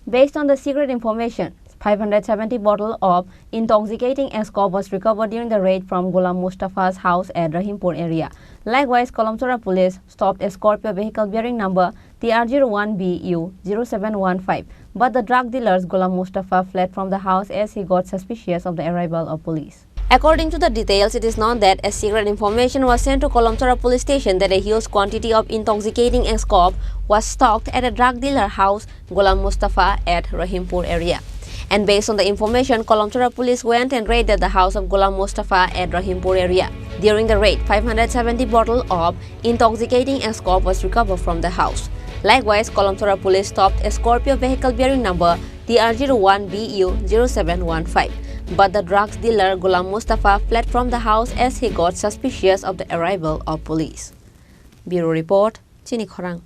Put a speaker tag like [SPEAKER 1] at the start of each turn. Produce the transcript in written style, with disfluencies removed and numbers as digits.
[SPEAKER 1] Based on the secret information, 570 bottles of intoxicating Eskof was recovered during the raid from Gulam Mustafa's house at Rahimpur area. Likewise, Kolomsora police stopped a Scorpio vehicle bearing number TR01BU0715, but the drug dealers Gulam Mustafa fled from the house as he got suspicious of the arrival of police. According to the details, it is known that a secret information was sent to Kolomsora police station that a huge quantity of intoxicating Eskof was stocked at a drug dealer house, Gulam Mustafa, at Rahimpur area. And based on the information, Kolomsora police went and raided the house of Gulam Mustafa at Rahimpur area. During the raid, 570 bottles of intoxicating Eskof was recovered from the house. Likewise, Kolomsora police stopped a Scorpio vehicle bearing number TR01BU0715. But the drugs dealer Gulam Mustafa fled from the house as he got suspicious of the arrival of police. Bureau Report, Chini Khorang.